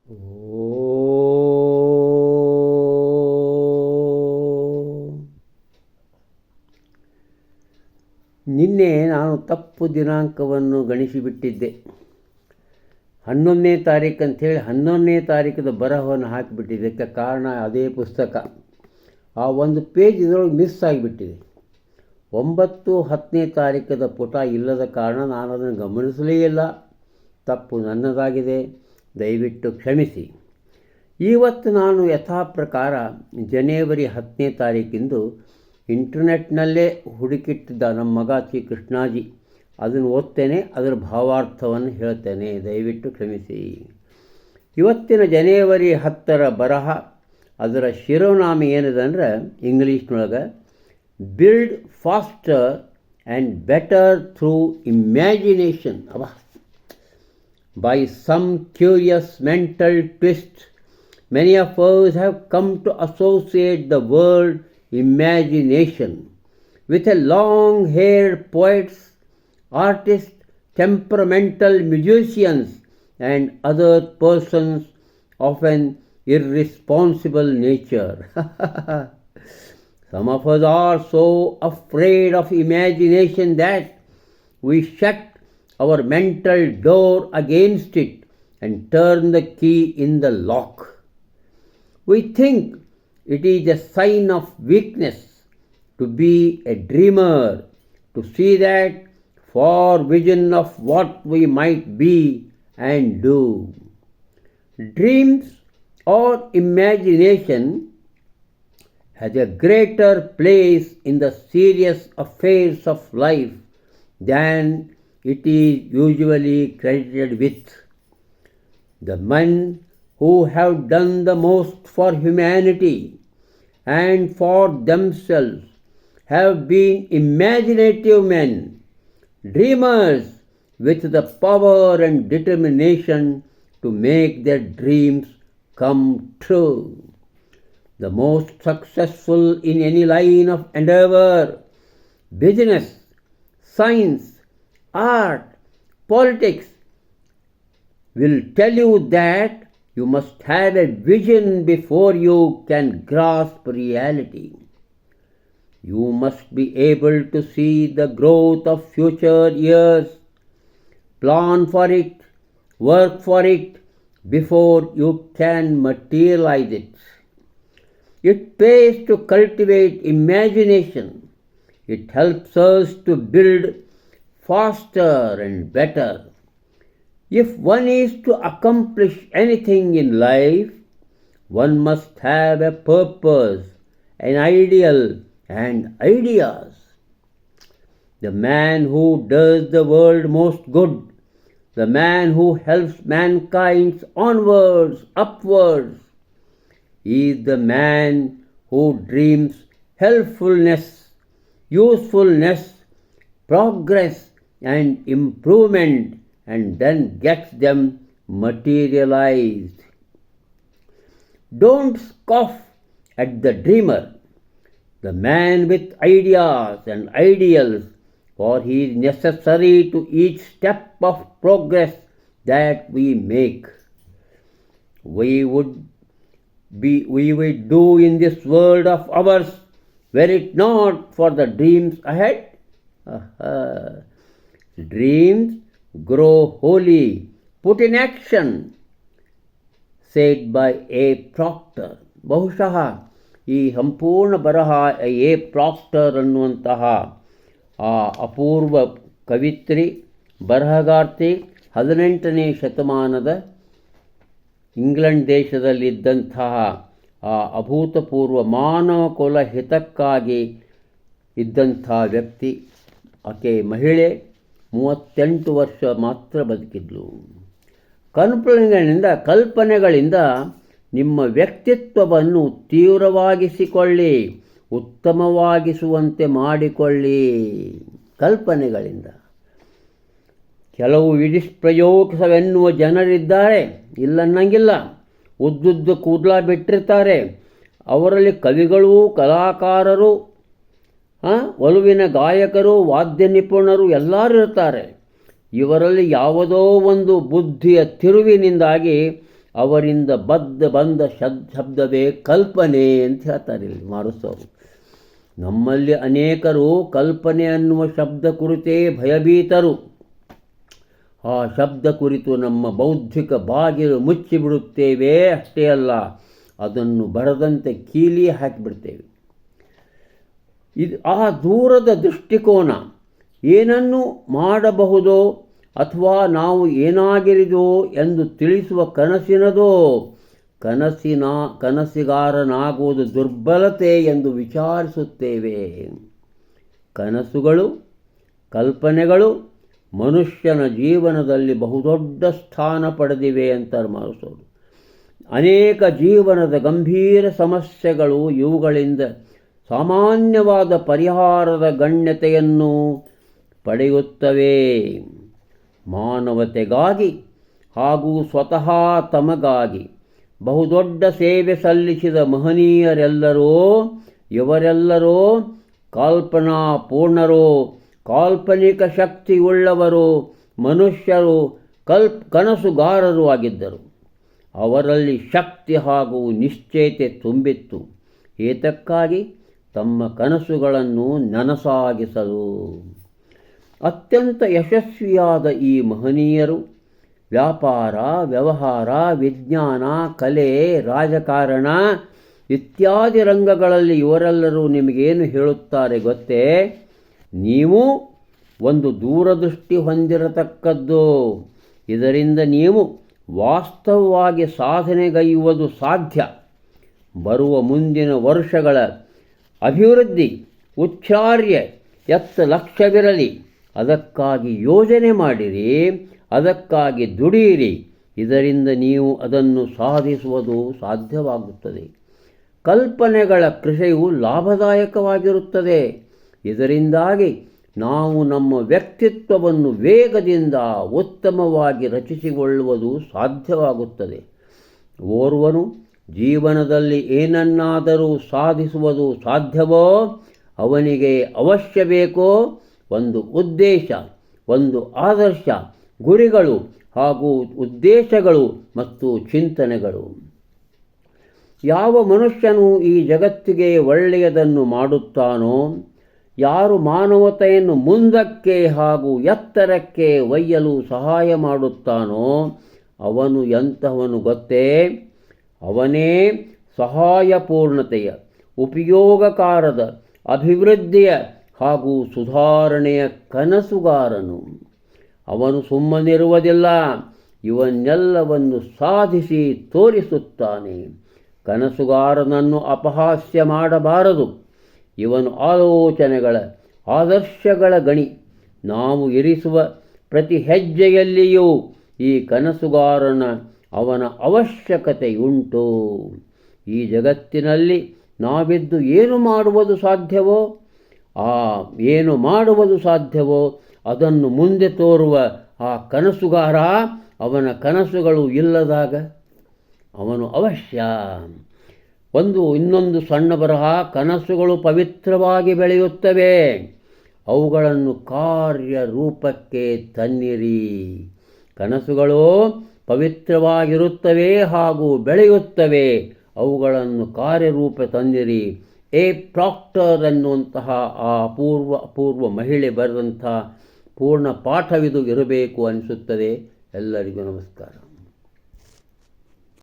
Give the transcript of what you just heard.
ನಿನ್ನೆ ನಾನು ತಪ್ಪು ದಿನಾಂಕವನ್ನು ಗಣಿಸಿಬಿಟ್ಟಿದ್ದೆ. 11ನೇ ತಾರೀಕು ಅಂಥೇಳಿ 11ನೇ ತಾರೀಕದ ಬರಹವನ್ನು ಹಾಕಿಬಿಟ್ಟಿದ್ದಕ್ಕೆ ಕಾರಣ ಅದೇ ಪುಸ್ತಕ. ಆ ಒಂದು ಪೇಜ್ ಇದರೊಳಗೆ ಮಿಸ್ ಆಗಿಬಿಟ್ಟಿದೆ. 9-10ನೇ ತಾರೀಕದ ಪುಟ ಇಲ್ಲದ ಕಾರಣ ನಾನು ಅದನ್ನು ಗಮನಿಸಲೇ ಇಲ್ಲ. ತಪ್ಪು ನನ್ನದಾಗಿದೆ, ದಯವಿಟ್ಟು ಕ್ಷಮಿಸಿ. ಇವತ್ತು ನಾನು ಯಥಾ ಪ್ರಕಾರ ಜನವರಿ 10ನೇ ತಾರೀಕಿಂದು ಇಂಟರ್ನೆಟ್ನಲ್ಲೇ ಹುಡುಕಿಟ್ಟಿದ್ದ ನಮ್ಮ ಮಗ ಶ್ರೀ ಕೃಷ್ಣಾಜಿ ಅದನ್ನು ಓದ್ತೇನೆ, ಅದರ ಭಾವಾರ್ಥವನ್ನು ಹೇಳ್ತೇನೆ, ದಯವಿಟ್ಟು ಕ್ಷಮಿಸಿ. ಇವತ್ತಿನ ಜನವರಿ 10ರ ಬರಹ, ಅದರ ಶಿರೋನಾಮ ಏನಿದೆ ಅಂದರೆ ಇಂಗ್ಲೀಷ್ನೊಳಗೆ build faster and better through imagination. By some curious mental twist, many of us have come to associate the word imagination with a long-haired poets, artists, temperamental musicians, and other persons of an irresponsible nature. Some of us are so afraid of imagination that we shut our mental door against it and turn the key in the lock. We think it is a sign of weakness to be a dreamer, to see that far vision of what we might be and do. Dreams or imagination has a greater place in the serious affairs of life than it is usually credited with. The men who have done the most for humanity and for themselves have been imaginative men, dreamers with the power and determination to make their dreams come true. The most successful in any line of endeavor, business, science, art, politics, will tell you that you must have a vision before you can grasp reality. You must be able to see the growth of future years, plan for it, work for it before you can materialize it. It pays to cultivate imagination. It helps us to build faster and better. If one is to accomplish anything in life, one must have a purpose, an ideal, and ideas. The man who does the world most good, the man who helps mankind onwards, upwards, is the man who dreams helpfulness, usefulness, progress, and improvement, and then gets them materialized. Don't scoff at the dreamer, the man with ideas and ideals, for he is necessary to each step of progress that we make. We would do in this world of ours were it not for the dreams ahead. Dreams grow holy, put in action, said by A. Proctor. ಬಹುಶಃ ಈ ಸಂಪೂರ್ಣ ಬರಹ A proctor ಅನ್ನುವಂತಹ ಆ ಅಪೂರ್ವ ಕವಿತ್ರಿ, ಬರಹಗಾರ್ತಿ, 18ನೇ ಶತಮಾನದ England ದೇಶದಲ್ಲಿದ್ದಂತಹ ಆ ಅಭೂತಪೂರ್ವ ಮಾನವ ಕುಲ ಹಿತಕ್ಕಾಗಿ ಇದ್ದಂಥ ವ್ಯಕ್ತಿ. ಆಕೆ ಮಹಿಳೆ, 38 ವರ್ಷ ಮಾತ್ರ ಬದುಕಿದ್ಲು. ಕಲ್ಪನೆಗಳಿಂದ ನಿಮ್ಮ ವ್ಯಕ್ತಿತ್ವವನ್ನು ತೀವ್ರವಾಗಿಸಿಕೊಳ್ಳಿ, ಉತ್ತಮವಾಗಿಸುವಂತೆ ಮಾಡಿಕೊಳ್ಳಿ. ಕಲ್ಪನೆಗಳಿಂದ. ಕೆಲವು ವಿಧಿಷ್ಪ್ರಯೋಗವೆನ್ನುವ ಜನರಿದ್ದಾರೆ, ಇಲ್ಲನ್ನಂಗಿಲ್ಲ. ಉದ್ದುದ್ದು ಕೂದಲ ಬಿಟ್ಟಿರ್ತಾರೆ. ಅವರಲ್ಲಿ ಕವಿಗಳು, ಕಲಾಕಾರರು, ಒಲುವಿನ ಗಾಯಕರು, ವಾದ್ಯ ನಿಪುಣರು ಎಲ್ಲರೂ ಇರ್ತಾರೆ. ಇವರಲ್ಲಿ ಯಾವುದೋ ಒಂದು ಬುದ್ಧಿಯ ತಿರುವಿನಿಂದಾಗಿ ಅವರಿಂದ ಬಂದ ಶಬ್ದವೇ ಕಲ್ಪನೆ ಅಂತ ಹೇಳ್ತಾರೆ ಇಲ್ಲಿ ಮಾರುಸವರು. ನಮ್ಮಲ್ಲಿ ಅನೇಕರು ಕಲ್ಪನೆ ಅನ್ನುವ ಶಬ್ದ ಕುರಿತೇ ಭಯಭೀತರು. ಆ ಶಬ್ದ ಕುರಿತು ನಮ್ಮ ಬೌದ್ಧಿಕ ಬಾಗಿಲು ಮುಚ್ಚಿಬಿಡುತ್ತೇವೆ. ಅಷ್ಟೇ ಅಲ್ಲ, ಅದನ್ನು ಬರದಂತೆ ಕೀಲಿ ಹಾಕಿಬಿಡ್ತೇವೆ. ಆ ದೂರದ ದೃಷ್ಟಿಕೋನ ಏನನ್ನು ಮಾಡಬಹುದೋ ಅಥವಾ ನಾವು ಏನಾಗಿರಿದೋ ಎಂದು ತಿಳಿಸುವ ಕನಸಿನದೋ, ಕನಸಿಗಾರನಾಗುವುದು ದುರ್ಬಲತೆ ಎಂದು ವಿಚಾರಿಸುತ್ತೇವೆ. ಕನಸುಗಳು, ಕಲ್ಪನೆಗಳು ಮನುಷ್ಯನ ಜೀವನದಲ್ಲಿ ಬಹುದೊಡ್ಡ ಸ್ಥಾನ ಪಡೆದಿವೆ ಅಂತಾರೆ ಮಾರುಸೋರು. ಅನೇಕ ಜೀವನದ ಗಂಭೀರ ಸಮಸ್ಯೆಗಳು ಇವುಗಳಿಂದ ಸಾಮಾನ್ಯವಾದ ಪರಿಹಾರದ ಗಣ್ಯತೆಯನ್ನು ಪಡೆಯುತ್ತವೆ. ಮಾನವತೆಗಾಗಿ ಹಾಗೂ ಸ್ವತಃ ತಮಗಾಗಿ ಬಹುದೊಡ್ಡ ಸೇವೆ ಸಲ್ಲಿಸಿದ ಇವರೆಲ್ಲರೂ ಕಲ್ಪನಾಪೂರ್ಣರು, ಕಾಲ್ಪನಿಕ ಶಕ್ತಿಯುಳ್ಳವರು, ಮನುಷ್ಯರು, ಕನಸುಗಾರರು ಆಗಿದ್ದರು. ಅವರಲ್ಲಿ ಶಕ್ತಿ ಹಾಗೂ ನಿಶ್ಚಯತೆ ತುಂಬಿತ್ತು. ಏತಕ್ಕಾಗಿ? ತಮ್ಮ ಕನಸುಗಳನ್ನು ನನಸಾಗಿಸಲು. ಅತ್ಯಂತ ಯಶಸ್ವಿಯಾದ ಈ ಮಹನೀಯರು ವ್ಯಾಪಾರ, ವ್ಯವಹಾರ, ವಿಜ್ಞಾನ, ಕಲೆ, ರಾಜಕಾರಣ ಇತ್ಯಾದಿ ರಂಗಗಳಲ್ಲಿ ಇವರೆಲ್ಲರೂ ನಿಮಗೇನು ಹೇಳುತ್ತಾರೆ ಗೊತ್ತೇ? ನೀವು ಒಂದು ದೂರದೃಷ್ಟಿ ಹೊಂದಿರತಕ್ಕದ್ದು. ಇದರಿಂದ ನೀವು ವಾಸ್ತವವಾಗಿ ಸಾಧನೆಗೈಯುವುದು ಸಾಧ್ಯ. ಬರುವ ಮುಂದಿನ ವರ್ಷಗಳ ಅಭಿವೃದ್ಧಿ ಉಚ್ಚಾರ್ಯ ಎತ್ತ ಲಕ್ಷ್ಯವಿರಲಿ. ಅದಕ್ಕಾಗಿ ಯೋಜನೆ ಮಾಡಿರಿ, ಅದಕ್ಕಾಗಿ ದುಡಿಯಿರಿ. ಇದರಿಂದ ನೀವು ಅದನ್ನು ಸಾಧಿಸುವುದು ಸಾಧ್ಯವಾಗುತ್ತದೆ. ಕಲ್ಪನೆಗಳ ಕೃಷಿಯು ಲಾಭದಾಯಕವಾಗಿರುತ್ತದೆ. ಇದರಿಂದಾಗಿ ನಾವು ನಮ್ಮ ವ್ಯಕ್ತಿತ್ವವನ್ನು ವೇಗದಿಂದ ಉತ್ತಮವಾಗಿ ರಚಿಸಿಕೊಳ್ಳುವುದು ಸಾಧ್ಯವಾಗುತ್ತದೆ. ಓರ್ವನು ಜೀವನದಲ್ಲಿ ಏನನ್ನಾದರೂ ಸಾಧಿಸುವುದು ಸಾಧ್ಯವೋ ಅವನಿಗೆ ಅವಶ್ಯ ಬೇಕೋ ಒಂದು ಉದ್ದೇಶ, ಒಂದು ಆದರ್ಶ, ಗುರಿಗಳು ಹಾಗೂ ಉದ್ದೇಶಗಳು ಮತ್ತು ಚಿಂತನೆಗಳು. ಯಾವ ಮನುಷ್ಯನು ಈ ಜಗತ್ತಿಗೆ ಒಳ್ಳೆಯದನ್ನು ಮಾಡುತ್ತಾನೋ, ಯಾರು ಮಾನವತೆಯನ್ನು ಮುಂದಕ್ಕೆ ಹಾಗೂ ಎತ್ತರಕ್ಕೆ ಒಯ್ಯಲು ಸಹಾಯ ಮಾಡುತ್ತಾನೋ ಅವನು ಎಂತಹವನು ಗೊತ್ತೇ? ಅವನೇ ಸಹಾಯಪೂರ್ಣತೆಯ, ಉಪಯೋಗಕಾರದ, ಅಭಿವೃದ್ಧಿಯ ಹಾಗೂ ಸುಧಾರಣೆಯ ಕನಸುಗಾರನು. ಅವನು ಸುಮ್ಮನಿರುವುದಿಲ್ಲ, ಇವನ್ನೆಲ್ಲವನ್ನು ಸಾಧಿಸಿ ತೋರಿಸುತ್ತಾನೆ. ಕನಸುಗಾರನನ್ನು ಅಪಹಾಸ್ಯ ಮಾಡಬಾರದು. ಇವನು ಆಲೋಚನೆಗಳ, ಆದರ್ಶಗಳ ಗಣಿ. ನಾವು ಇರಿಸುವ ಪ್ರತಿ ಹೆಜ್ಜೆಯಲ್ಲಿಯೂ ಈ ಕನಸುಗಾರನ ಅವನ ಅವಶ್ಯಕತೆಯುಂಟು. ಈ ಜಗತ್ತಿನಲ್ಲಿ ನಾವಿದ್ದು ಏನು ಮಾಡುವುದು ಸಾಧ್ಯವೋ ಅದನ್ನು ಮುಂದೆ ತೋರುವ ಆ ಕನಸುಗಾರ, ಅವನ ಕನಸುಗಳು ಇಲ್ಲದಾಗ ಅವನು ಅವಶ್ಯ. ಇನ್ನೊಂದು ಸಣ್ಣ ಬರಹ, ಕನಸುಗಳು ಪವಿತ್ರವಾಗಿ ಬೆಳೆಯುತ್ತವೆ, ಅವುಗಳನ್ನು ಕಾರ್ಯರೂಪಕ್ಕೆ ತನ್ನಿರಿ. ಕನಸುಗಳು ಪವಿತ್ರವಾಗಿರುತ್ತವೆ ಹಾಗೂ ಬೆಳೆಯುತ್ತವೆ, ಅವುಗಳನ್ನು ಕಾರ್ಯರೂಪ ತಂದಿರಿ. ಎ ಪ್ರಾಕ್ಟರ್ ಎನ್ನುವಂತಹ ಆ ಅಪೂರ್ವ ಮಹಿಳೆ ಬರೆದಂಥ ಪೂರ್ಣ ಪಾಠವಿದು ಇರಬೇಕು ಅನಿಸುತ್ತದೆ. ಎಲ್ಲರಿಗೂ ನಮಸ್ಕಾರ.